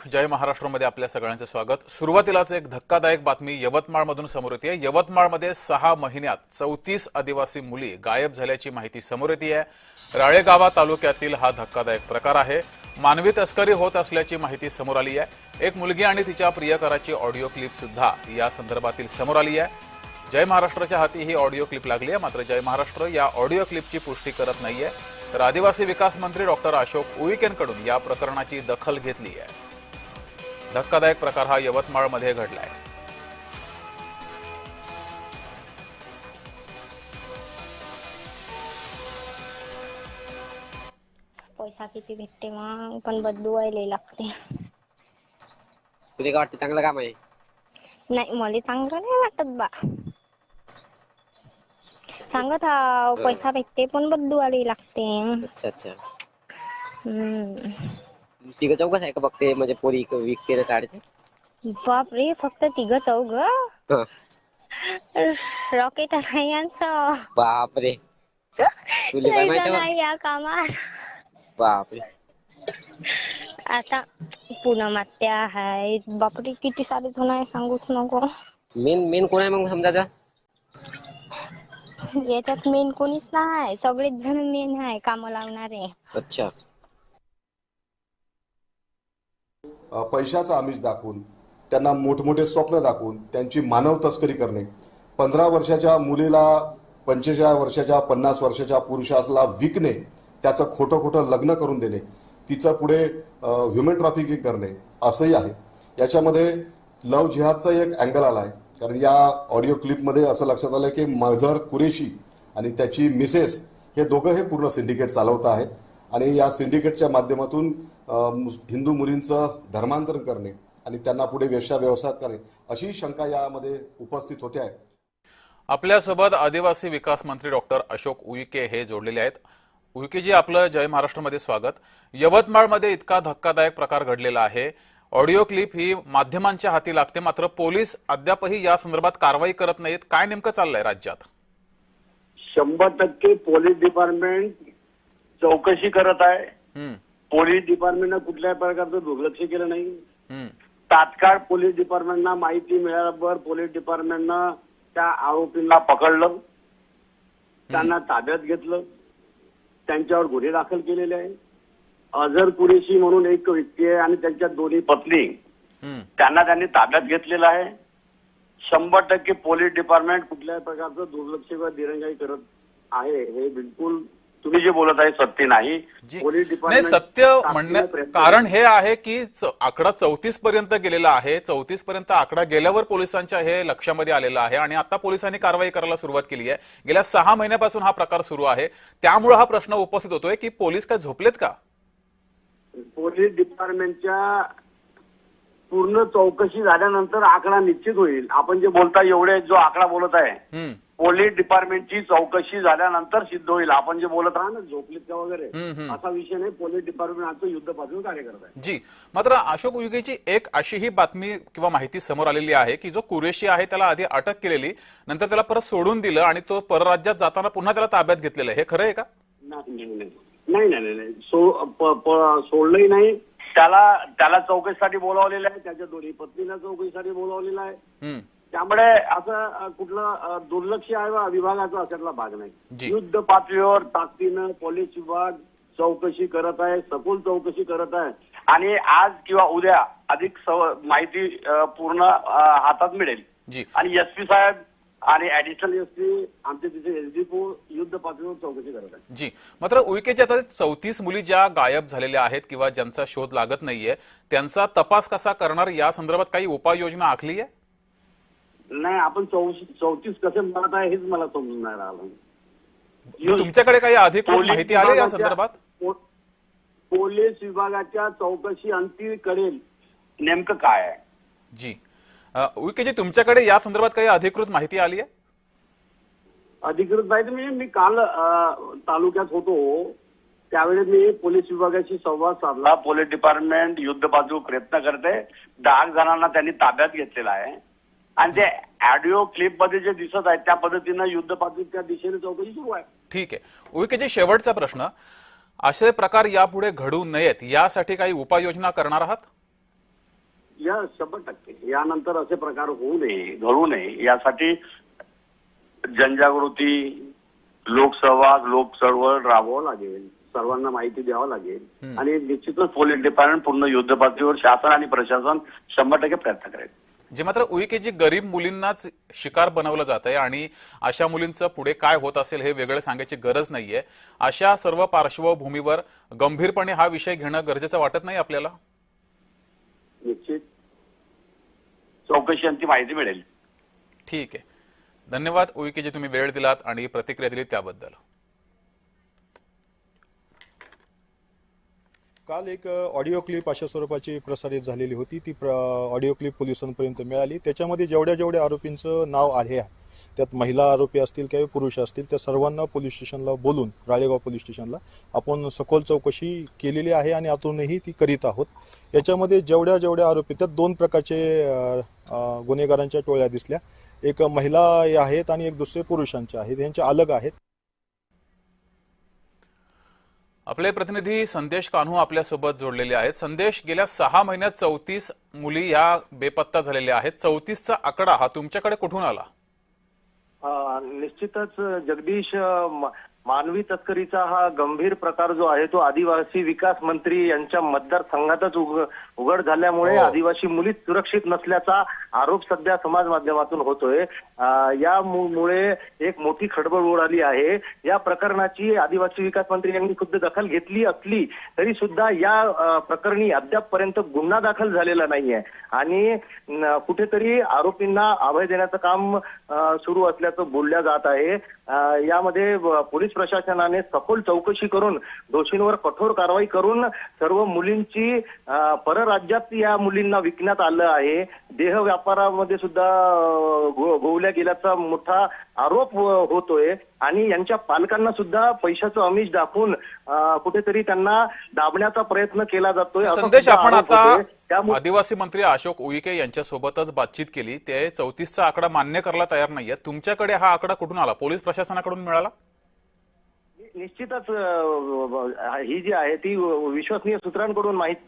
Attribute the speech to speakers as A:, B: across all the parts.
A: जय महाराष्ट्रमध्ये आपल्या सगळ्यांचे स्वागत। सुरुवातीलाच एक धक्कादायक बातमी यवतमाळमधून समोर येते। यवतमाळमध्ये 6 महिन्यात 34 आदिवासी मुली गायब झाल्याची माहिती समोर येते। राळेगाव तालुक्यातील हा धक्कादायक प्रकार आहे। मानवी तस्करी होत असल्याची माहिती समोर आली आहे। एक मुलगी आणि तिच्या प्रियकराची ऑडिओ क्लिप सुद्धा या संदर्भातील समोर आली आहे। जय महाराष्ट्राच्या हाती ही ऑडिओ क्लिप लागली आहे, मात्र जय महाराष्ट्र या ऑडिओ क्लिपची पुष्टी करत नाहीये। तर आदिवासी विकास मंत्री डॉक्टर अशोक उईकेंकडून या प्रकरणाची दखल घेतली आहे। धक्कादायक प्रकार हा यवतमाळमध्ये घडलाय।
B: पैसा किती भेटते मग पण बदलवायला लागते।
C: तुला काय वाटतं चांगलं काम आहे?
B: नाही मला चांगलं नाही वाटत बा। सांगत हा पैसा भेटते पण बदलवायला लागते।
C: अच्छा अच्छा।
B: तिघ
C: चौकच आहे का बघते म्हणजे पोरी विकते ना काढते?
B: बाप रे, फक्त 3 रॉकेट आहे यांचं।
C: बाप रे, तुला काय माहिती
B: नाही या कामात।
C: बाप रे,
B: आता पूनम आत्या आहे, बापरे किती सारे जण आहे सांगूच नको।
C: मेन कोण आहे मग समजायचं?
B: याच्यात मेन कोणीच नाही, सगळेच जण मेन आहे काम लावणारे।
C: अच्छा।
D: पैशाचा आमिष दाखवून त्यांना मोठमोठे स्वप्न दाखवून त्यांची मानव तस्करी करणे, 15 वर्षाच्या मुलीला 45 वर्षाच्या 50 वर्षाच्या पुरुषाला विकणे, त्याचं खोटं लग्न करून देणे, तिचं पुढे ह्युमन ट्रॅफिकिंग करणे असंही आहे। याच्यामध्ये लव जिहादचा एक अँगल आला आहे, कारण या ऑडिओ क्लिपमध्ये असं लक्षात आलं की मजहर कुरेशी आणि त्याची मिसेस हे दोघं हे पूर्ण सिंडिकेट चालवत आहेत आणि या सिंडिकेटच्या माध्यमातून हिंदू मुलींचं धर्मांतरण करणे आणि त्यांना पुढे वेश्या व्यवसाय करणे अशी शंका यामध्ये उपस्थित होते आहे।
A: आपल्यासोबत आदिवासी विकास मंत्री डॉक्टर अशोक उईके हे जोडलेले आहेत। उईकेजी, आपलं जय महाराष्ट्रमध्ये स्वागत। यवतमाळमध्ये इतका धक्कादायक प्रकार घडलेला आहे, ऑडिओ क्लिप ही माध्यमांच्या हाती लागते, मात्र पोलीस अद्यापही या संदर्भात कारवाई करत नाहीत। काय नेमकं चाललंय राज्यात?
E: 100% पोलीस डिपार्टमेंट चौकशी करत आहे। पोलीस डिपार्टमेंटनं कुठल्याही प्रकारचं दुर्लक्ष केलं नाही। तात्काळ पोलीस डिपार्टमेंटना माहिती मिळाल्यावर पोलीस डिपार्टमेंटनं त्या आरोपींना पकडलं, त्यांना ताब्यात घेतलं, त्यांच्यावर गुन्हे दाखल केलेले आहे। अझर कुरेशी म्हणून एक व्यक्ती आहे आणि त्यांच्या दोन्ही पत्नी, त्यांना त्यांनी ताब्यात घेतलेलं आहे। 100% पोलीस डिपार्टमेंट कुठल्याही प्रकारचं दुर्लक्ष किंवा दिरंगाई करत आहे, हे बिलकुल तुम्ही जे बोलत आहे सत्य नाही। पोलीस डिपार्टमेंट
A: सत्य म्हणण्यात कारण हे आहे की आकडा 34 पर्यंत गेलेला आहे। 34 पर्यंत आकडा गेल्यावर पोलिसांच्या हे लक्षामध्ये आलेला आहे आणि आता पोलिसांनी कारवाई करायला सुरुवात केली आहे। गेल्या 6 महिन्यापासून हा प्रकार सुरू आहे, त्यामुळे हा प्रश्न उपस्थित होतोय की पोलीस काय झोपलेत का?
E: पोलीस डिपार्टमेंटच्या पूर्ण चौकशी झाल्यानंतर आकडा निश्चित होईल। आपण जे बोलताय एवढे जो आकडा बोलत आहे, पोलीस डिपार्टमेंटची चौकशी झाल्यानंतर सिद्ध होईल। आपण जे बोलत आहात ना झोपलीत का वगैरे, असा विषय नाही। पोलीस डिपार्टमेंट आता युद्धपातळीवर कार्य करत आहे।
A: जी, मात्र अशोक उईकेची एक अशी ही बातमी किंवा माहिती समोर आलेली आहे की जो कुरेशी आहे त्याला आधी अटक केलेली, नंतर त्याला परत सोडून दिलं आणि तो परराज्यात जाताना पुन्हा त्याला ताब्यात घेतलेलं, हे खरं आहे का?
E: नाही, सोडलंही नाही। त्याला चौकशीसाठी बोलावलेलं आहे, त्याच्या दोन्ही पत्नीला चौकशीसाठी बोलावलेलं आहे। त्यामुळे असं कुठलं दुर्लक्ष आहे विभागाचा असायला भाग नाही। युद्ध पातळीवर ताकदीनं पोलीस विभाग चौकशी करत आहे, सखोल चौकशी करत आहे आणि आज किंवा उद्या अधिक माहिती पूर्ण हातात मिळेल। आणि एसपी साहेब आणि ऍडिशनल एसपी आमचे तिथे एसडीपो युद्ध पातळीवर चौकशी करत आहे।
A: जी, मात्र उईकेच्या आता 34 मुली ज्या गायब झालेल्या आहेत किंवा ज्यांचा शोध लागत नाहीये, त्यांचा तपास कसा करणार, या संदर्भात काही उपाययोजना आखली आहे?
E: नाही, आपण 34 कसे म्हणत आहे हेच मला समजून नाही राहिलं।
A: तुमच्याकडे काही अधिकृत माहिती आली या संदर्भात?
E: पोलीस विभागाच्या चौकशी अंती करेल नेमकं काय आहे।
A: जी, उईकेजी, तुमच्याकडे या संदर्भात काही अधिकृत माहिती आली आहे?
E: अधिकृत माहिती मी काल तालुक्यात होतो, त्यावेळी मी पोलीस विभागाशी संवाद साधला। पोलीस डिपार्टमेंट युद्ध पातळीवर प्रयत्न करते, 10 जणांना त्यांनी ताब्यात घेतलेला आहे आणि ते ऑडिओ क्लिप मध्ये जे दिसत आहे त्या पद्धतीनं युद्ध पातळीवर त्या दिशेने चौकशी सुरू आहे।
A: ठीक आहे उईकेजी, शेवटचा प्रश्न, असे प्रकार यापुढे घडू नयेत यासाठी काही उपाययोजना करणार आहात?
E: या 100% यानंतर असे प्रकार होऊ नये, घडू नये यासाठी जनजागृती, लोकसंवाद, लोक चळवळ राबवावं लागेल, सर्वांना माहिती द्यावं लागेल आणि निश्चितच पोलीस डिपार्टमेंट पूर्ण युद्धपातळीवर शासन आणि प्रशासन 100% प्रयत्न करेल.
A: जे मात्र उईकेजी गरीब मुलींनाच शिकार बनवलं जात आहे आणि अशा मुलींचं पुढे काय होत असेल हे वेगळं सांगायची गरज नाहीये. अशा सर्व पार्श्वभूमीवर गंभीरपणे हा विषय घेणं गरजेचं वाटत नाही आपल्याला?
E: निश्चित चौकशी माहिती मिळेल.
A: ठीक आहे, धन्यवाद उईकेजी, तुम्ही वेळ दिलात आणि प्रतिक्रिया दिली त्याबद्दल.
F: काल एक ऑडिओ क्लिप अशा स्वरूपाची प्रसारित झालेली होती. ती ऑडिओ क्लिप पोलिसांपर्यंत मिळाली. त्याच्यामध्ये जेवढ्या आरोपींचं नाव आहे, त्यात महिला आरोपी असतील किंवा पुरुष असतील, त्या सर्वांना पोलीस स्टेशनला बोलून, राळेगाव पोलीस स्टेशनला आपण सखोल चौकशी केलेली आहे आणि आतूनही ती करीत आहोत. याच्यामध्ये जेवढ्या आरोपी, त्यात 2 प्रकारचे गुन्हेगारांच्या टोळ्या दिसल्या. एक महिला आहेत आणि एक दुसरे पुरुषांचे आहेत. यांचे अलग आहेत.
A: आपले प्रतिनिधी संदेश कान्हू आपल्यासोबत जोडलेले आहेत. संदेश, गेल्या 6 महिन्यात 34 मुली ह्या बेपत्ता झालेल्या आहेत. 34चा आकडा हा तुमच्याकडे कुठून आला?
G: निश्चितच जगदीश, मानवी तस्करीचा हा गंभीर प्रकार जो आहे तो आदिवासी विकास मंत्री यांच्या मतदारसंघातच उघड झाल्यामुळे आदिवासी मुली सुरक्षित नसल्याचा आरोप सध्या समाज माध्यमातून होतोय. यामुळे एक मोठी खळबळ उडाली आहे. या प्रकरणाची आदिवासी विकास मंत्री यांनी खुद्द दखल घेतली असली तरी सुद्धा या प्रकरणी अद्यापपर्यंत गुन्हा दाखल झालेला नाहीये आणि कुठेतरी आरोपींना अभय देण्याचं काम सुरू असल्याचं बोलल्या जात आहे. यामध्ये पोलीस प्रशासनाने सखोल चौकशी करून दोषींवर कठोर कारवाई करून सर्व मुलींची परराज्यात या मुलींना विकण्यात आलं आहे. देह व्यापारामध्ये सुद्धा गोवल्या गेल्याचा मोठा आरोप होतोय आणि यांच्या पालकांना सुद्धा पैशाचं आमिष दाखवून कुठेतरी त्यांना दाबण्याचा प्रयत्न केला जातोय.
A: संदेश, आपण आता आदिवासी मंत्री अशोक उईके यांच्यासोबतच बातचीत केली. ते 34चा आकडा मान्य करायला तयार नाहीये. तुमच्याकडे हा आकडा कुठून आला? पोलीस प्रशासनाकडून मिळाला?
G: निश्चितच ही जी आहे ती विश्वसनीय सूत्रांकडून माहिती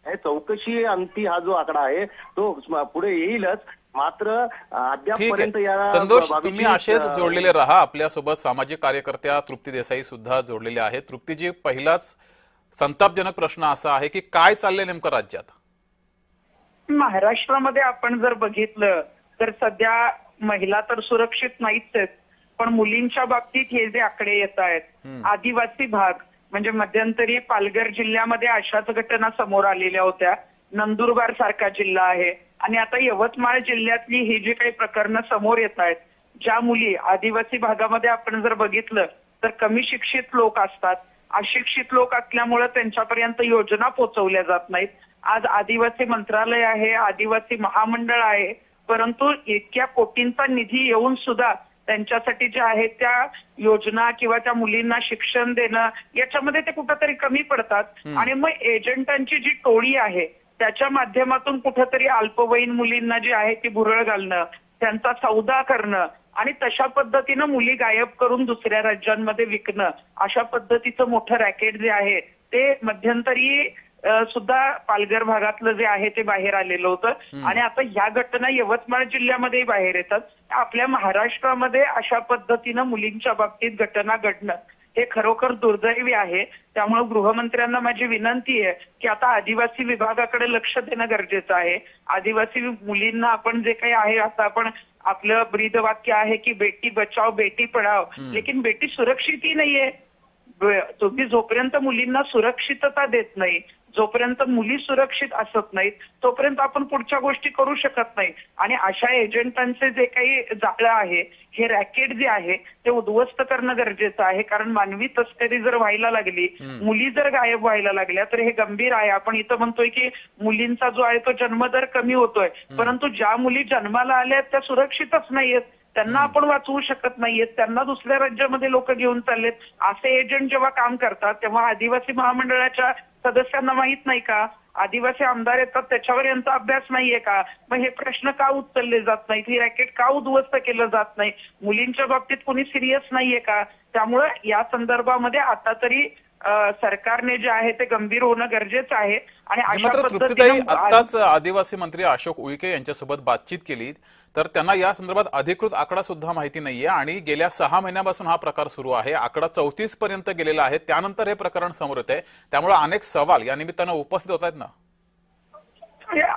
G: आहे. चौकशी अंती हा जो आकडा आहे तो पुढे येईलच. मात्र अद्यापपर्यंत
A: संतोष, तुम्ही असेच जोडलेले राहा. आपल्यासोबत सामाजिक कार्यकर्त्या तृप्ती देसाई सुद्धा जोडलेल्या आहेत. तृप्तीजी, पहिलाच संतापजनक प्रश्न असा आहे की काय चाललंय नेमकं राज्यात?
H: महाराष्ट्रामध्ये आपण जर बघितलं तर सध्या महिला तर सुरक्षित नाहीच आहेत, पण मुलींच्या बाबतीत हे जे आकडे येत आहेत, आदिवासी भाग म्हणजे मध्यंतरी पालघर जिल्ह्यामध्ये अशाच घटना समोर आलेल्या होत्या. नंदुरबार सारखा जिल्हा आहे आणि आता यवतमाळ जिल्ह्यातली ही जी काही प्रकरणं समोर येत आहेत, ज्या मुली आदिवासी भागामध्ये आपण जर बघितलं तर कमी शिक्षित लोक असतात. अशिक्षित लोक असल्यामुळे त्यांच्यापर्यंत योजना पोहोचवल्या जात नाहीत. आज आदिवासी मंत्रालय आहे, आदिवासी महामंडळ आहे, परंतु इतक्या कोटींचा निधी येऊन सुद्धा त्यांच्यासाठी ज्या आहेत त्या योजना किंवा त्या मुलींना शिक्षण देणं याच्यामध्ये ते कुठेतरी कमी पडतात आणि मग एजंटांची जी टोळी आहे त्याच्या माध्यमातून कुठेतरी अल्पवयीन मुलींना जी आहे ती भुरळ घालणं, त्यांचा सौदा करणं आणि तशा पद्धतीनं मुली गायब करून दुसऱ्या राज्यांमध्ये विकणं, अशा पद्धतीचं मोठं रॅकेट जे आहे ते मध्यंतरी सुद्धा पालघर भागातलं जे आहे ते बाहेर आलेलं होतं आणि आता ह्या घटना यवतमाळ जिल्ह्यामध्ये बाहेर येतात. आपल्या महाराष्ट्रामध्ये अशा पद्धतीनं मुलींच्या बाबतीत घटना घडणं हे खरोखर दुर्दैवी आहे. त्यामुळे गृहमंत्र्यांना माझी विनंती आहे की आता आदिवासी विभागाकडे लक्ष देणं गरजेचं आहे. आदिवासी मुलींना आपण जे काही आहे, आता आपण आपलं ब्रीदवाक्य आहे की बेटी बचाव बेटी पढाव, लेकिन बेटी सुरक्षितही नाहीये. तुम्ही जोपर्यंत मुलींना सुरक्षितता देत नाही, जोपर्यंत मुली सुरक्षित असत नाहीत, तोपर्यंत आपण पुढच्या गोष्टी करू शकत नाही. आणि अशा एजंटांचे जे काही जाळं आहे, हे रॅकेट जे आहे ते उद्ध्वस्त करणं गरजेचं आहे. कारण मानवी तस्करी जर व्हायला लागली, मुली जर गायब व्हायला लागल्या तर हे गंभीर आहे. आपण इथं म्हणतोय की मुलींचा जो आहे तो जन्मदर कमी होतोय, परंतु ज्या मुली जन्माला आल्या त्या सुरक्षितच नाहीयेत, त्यांना आपण वाचवू शकत नाहीयेत, त्यांना दुसऱ्या राज्यामध्ये लोक घेऊन चाललेत. असे एजंट जेव्हा काम करतात तेव्हा आदिवासी महामंडळाच्या सदस्यांना माहित नाही का? आदिवासी आमदार येतात त्याच्यावर यांचा अभ्यास नाहीये का? मग हे प्रश्न का उचलले जात नाहीत? ही रॅकेट का उद्ध्वस्त केलं जात नाही? मुलींच्या बाबतीत कोणी सिरियस नाहीये का? त्यामुळे या संदर्भामध्ये आता तरी सरकारने जे आहे ते गंभीर होणं गरजेचं आहे. आणि अशा
A: मात्र तृप्तीताई,
H: पद्धतीने
A: आताच आदिवासी मंत्री अशोक उईके यांच्यासोबत बातचीत केली तर त्यांना या संदर्भात अधिकृत आकडा सुद्धा माहिती नाहीये आणि गेल्या 6 महिन्यापासून हा प्रकार सुरू आहे. आकडा 34 पर्यंत गेलेला आहे. त्यानंतर हे प्रकरण समोर येत आहे. त्यामुळे अनेक सवाल या निमित्तानं उपस्थित होत आहेत ना.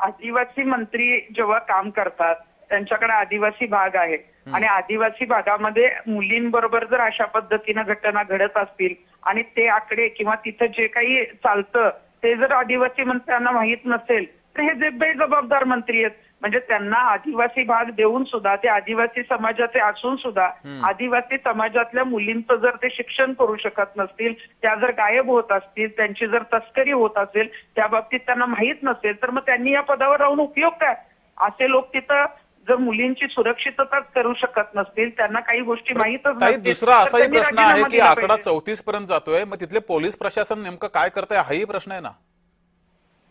H: आदिवासी मंत्री जेव्हा काम करतात त्यांच्याकडे आदिवासी भाग आहे आणि आदिवासी भागामध्ये मुलींबरोबर जर अशा पद्धतीनं घटना घडत असतील आणि ते आकडे किंवा तिथं जे काही चालतं ते जर आदिवासी मंत्र्यांना माहीत नसेल तर हे जे बेजबाबदार मंत्री आहेत. म्हणजे त्यांना आदिवासी भाग देऊन सुद्धा ते आदिवासी समाजाचे असून सुद्धा आदिवासी समाजातल्या मुलींचं जर ते शिक्षण करू शकत नसतील, त्या जर गायब होत असतील, त्यांची जर तस्करी होत असेल, त्या बाबतीत त्यांना माहीत नसेल तर मग त्यांनी या पदावर राहून उपयोग काय? असे लोक तिथं जर मुलींची सुरक्षितताच करू शकत नसतील, त्यांना काही गोष्टी माहीतच
A: ताई,
H: नसतील,
A: दुसरा
H: तर
A: असाही
H: त्यांनी
A: प्रश्न आहे
H: राजीनामा
A: की
H: दिला
A: आकडा
H: पाहिजे.
A: 34 पर्यंत जातोय. मग तिथले पोलीस प्रशासन नेमकं काय करतंय हाही प्रश्न आहे ना.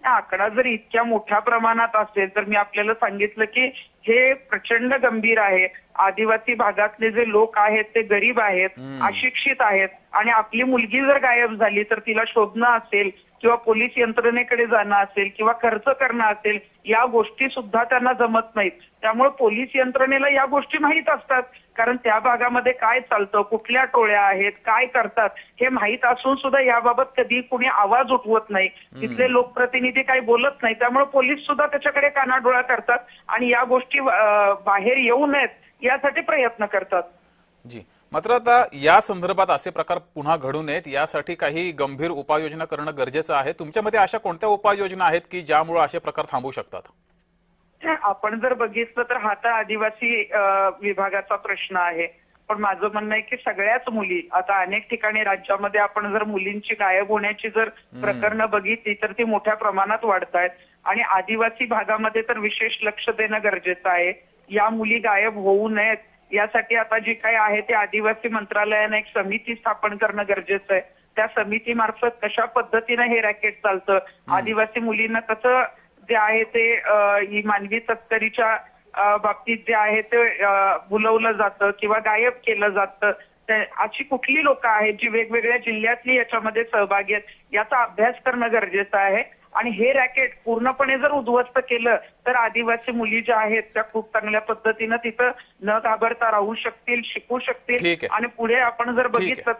H: हा आकडा जर इतक्या मोठ्या प्रमाणात असेल तर मी आपल्याला सांगितलं की हे प्रचंड गंभीर आहे. आदिवासी भागातले जे लोक आहेत ते गरीब आहेत, अशिक्षित आहेत आणि आपली मुलगी जर गायब झाली तर तिला शोधणं असेल किंवा पोलीस यंत्रणेकडे जाणं असेल किंवा खर्च करणं असेल, या गोष्टी सुद्धा त्यांना जमत नाहीत. त्यामुळे पोलीस यंत्रणेला या गोष्टी माहीत असतात, कारण त्या भागामध्ये काय चालतं, कुठल्या टोळ्या आहेत, काय करतात हे माहीत असून सुद्धा याबाबत कधी कुणी आवाज उठवत नाही. तिथले लोकप्रतिनिधी काही बोलत नाही. त्यामुळे पोलीस सुद्धा त्याच्याकडे कानाडोळा करतात आणि या गोष्टी बाहेर येऊ नयेत यासाठी प्रयत्न करतात.
A: जी, मात्र आता या संदर्भात असे प्रकार पुन्हा घडू नयेत यासाठी काही गंभीर उपाययोजना करणं गरजेचं आहे. तुमच्या मध्ये अशा कोणत्या उपाययोजना आहेत की ज्यामुळे असे प्रकार थांबू शकतात?
H: आपण जर बघितलं तर हा तर आदिवासी विभागाचा प्रश्न आहे. पण माझं म्हणणं आहे की सगळ्याच मुली आता अनेक ठिकाणी राज्यामध्ये आपण जर मुलींची गायब होण्याची जर प्रकरणं बघितली तर ती मोठ्या प्रमाणात वाढत आहेत आणि आदिवासी भागामध्ये तर विशेष लक्ष देणं गरजेचं आहे. या मुली गायब होऊ नयेत यासाठी आता जी काही आहे ते आदिवासी मंत्रालयाने एक समिती स्थापन करणं गरजेचं आहे. त्या समितीमार्फत कशा पद्धतीनं हे रॅकेट चालतं, आदिवासी मुलींना कसं जे आहे ते ही मानवी तस्करीच्या बाबतीत जे आहे ते भुलवलं जातं किंवा गायब केलं जातं, अशी कुठली लोक आहेत जी वेगवेगळ्या जिल्ह्यातली याच्यामध्ये सहभागी आहेत याचा अभ्यास करणं गरजेचं आहे. आणि हे रॅकेट पूर्णपणे जर उद्ध्वस्त केलं तर आदिवासी मुली ज्या आहेत त्या खूप चांगल्या पद्धतीनं तिथं न घाबरता राहू शकतील, शिकू शकतील आणि पुढे आपण जर बघितलं